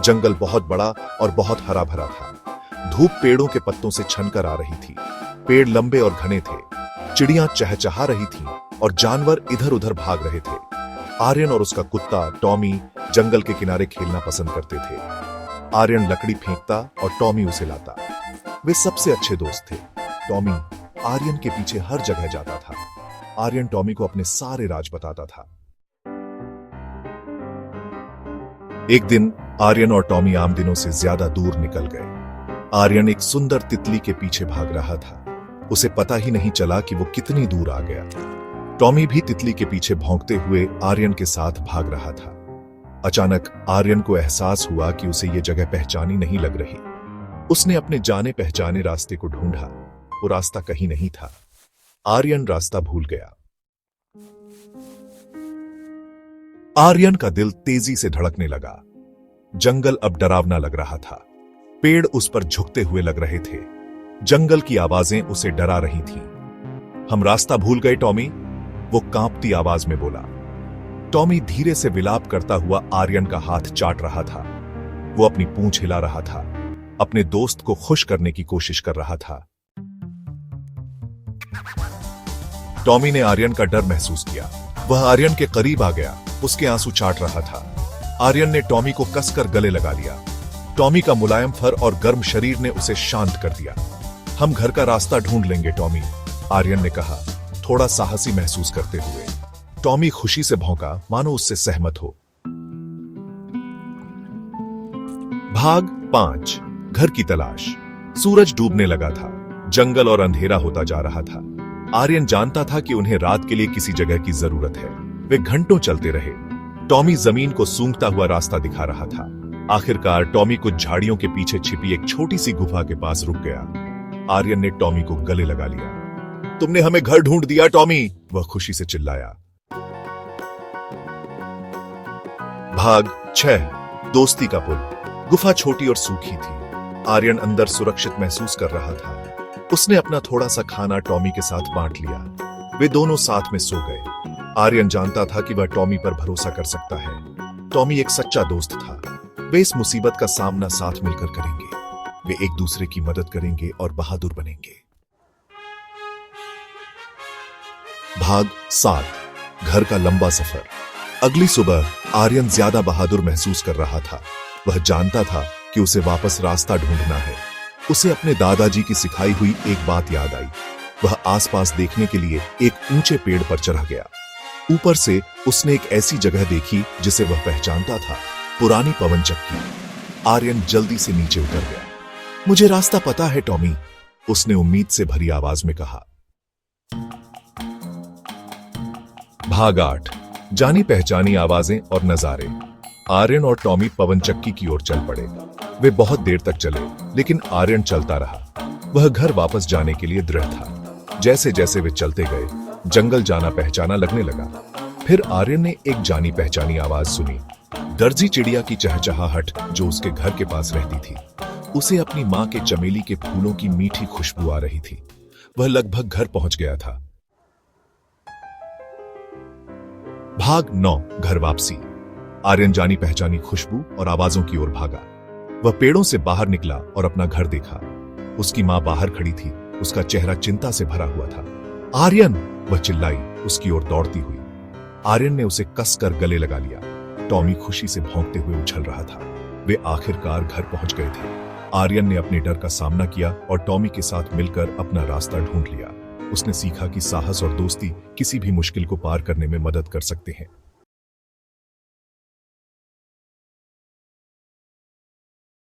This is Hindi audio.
जंगल बहुत बड़ा और बहुत हरा भरा था। धूप पेड़ों के पत्तों से छनकर आ रही थी। पेड़ लंबे और घने थे। चिड़ियां चहचहा रही थीं और जानवर इधर उधर भाग रहे थे। आर्यन और उसका कुत्ता टॉमी जंगल के किनारे खेलना पसंद करते थे। आर्यन लकड़ी फेंकता और टॉमी उसे लाता। वे सबसे अच्छे दोस्त थे। टॉमी आर्यन के पीछे हर जगह जाता था। आर्यन टॉमी को अपने सारे राज बताता था। एक दिन आर्यन और टॉमी आम दिनों से ज्यादा दूर निकल गए। आर्यन एक सुंदर तितली के पीछे भाग रहा था। उसे पता ही नहीं चला कि वो कितनी दूर आ गया। टॉमी भी तितली के पीछे भौंकते हुए आर्यन के साथ भाग रहा था। अचानक आर्यन को एहसास हुआ कि उसे ये जगह पहचानी नहीं लग रही। उसने अपने जाने पहचाने रास्ते को ढूंढा। वो रास्ता कहीं नहीं था। आर्यन रास्ता भूल गया। आर्यन का दिल तेजी से धड़कने लगा। जंगल अब डरावना लग रहा था। पेड़ उस पर झुकते हुए लग रहे थे। जंगल की आवाजें उसे डरा रही थीं। हम रास्ता भूल गए टॉमी, वो कांपती आवाज में बोला। टॉमी धीरे से विलाप करता हुआ आर्यन का हाथ चाट रहा था। वो अपनी पूंछ हिला रहा था, अपने दोस्त को खुश करने की कोशिश कर रहा था। टॉमी ने आर्यन का डर महसूस किया। वह आर्यन के करीब आ गया, उसके आंसू चाट रहा था। आर्यन ने टॉमी को कसकर गले लगा लिया। टॉमी का मुलायम फर और गर्म शरीर ने उसे शांत कर दिया। हम घर का रास्ता ढूंढ लेंगे टॉमी, आर्यन ने कहा, थोड़ा साहसी महसूस करते हुए। टॉमी खुशी से भौंका, मानो उससे सहमत हो। भाग 5, घर की तलाश। सूरज डूबने लगा था। जंगल और अंधेरा होता जा रहा था। आर्यन जानता था कि उन्हें रात के लिए किसी जगह की जरूरत है। वे घंटों चलते रहे। टॉमी जमीन को सूंघता हुआ रास्ता दिखा रहा था। आखिरकार टॉमी कुछ झाड़ियों के पीछे छिपी एक छोटी सी गुफा के पास रुक गया। आर्यन ने टॉमी को गले लगा लिया। तुमने हमें घर ढूंढ दिया टॉमी, वह खुशी से चिल्लाया। भाग 6, दोस्ती का पुल। गुफा छोटी और सूखी थी। आर्यन अंदर सुरक्षित महसूस कर रहा था। उसने अपना थोड़ा सा खाना टॉमी के साथ बांट लिया। वे दोनों साथ में सो गए। आर्यन जानता था कि वह टॉमी पर भरोसा कर सकता है। टॉमी एक सच्चा दोस्त था। वे इस मुसीबत का सामना साथ मिलकर करेंगे। वे एक दूसरे की मदद करेंगे और बहादुर बनेंगे। भाग 7, घर का लंबा सफर। अगली सुबह आर्यन ज्यादा बहादुर महसूस कर रहा था। वह जानता था कि उसे वापस रास्ता ढूंढना है। उसे अपने दादाजी की सिखाई हुई एक बात याद आई। वह आसपास देखने के लिए एक ऊंचे पेड़ पर चढ़ा गया। ऊपर से उसने एक ऐसी जगह देखी जिसे वह पहचानता था, पुरानी पवन चक्की। आर्यन जल्दी से नीचे उतर गया। मुझे रास्ता पता है टॉमी, उसने उम्मीद से भरी आवाज में कहा। भाग 8, जानी पहचानी आवाजें और नजारे। आर्यन और टॉमी पवन चक्की की ओर चल पड़े। वे बहुत देर तक चले, लेकिन आर्यन चलता रहा। वह घर वापस जाने के लिए दृढ़ था। जैसे जैसे वे चलते गए, जंगल जाना पहचाना लगने लगा। फिर आर्यन ने एक जानी पहचानी आवाज सुनी। दर्जी चिड़िया की चहचहाहट, जो उसके घर के पास रहती थी। उसे अपनी मां के चमेली के फूलों की मीठी खुशबू आ रही थी। वह लगभग घर पहुंच गया था। भाग 9, घर वापसी। आर्यन जानी पहचानी खुशबू और आवाजों की ओर भागा। वह पेड़ों से बाहर निकला और अपना घर देखा। उसकी मां बाहर खड़ी थी। उसका चेहरा चिंता से भरा हुआ था। आर्यन, वह चिल्लाई, उसकी ओर दौड़ती हुई। आर्यन ने उसे कसकर गले लगा लिया। टॉमी खुशी से भौंकते हुए उछल रहा था। वे आखिरकार घर पहुंच गए थे। आर्यन ने अपने डर का सामना किया और टॉमी के साथ मिलकर अपना रास्ता ढूंढ लिया। उसने सीखा कि साहस और दोस्ती किसी भी मुश्किल को पार करने में मदद कर सकते हैं।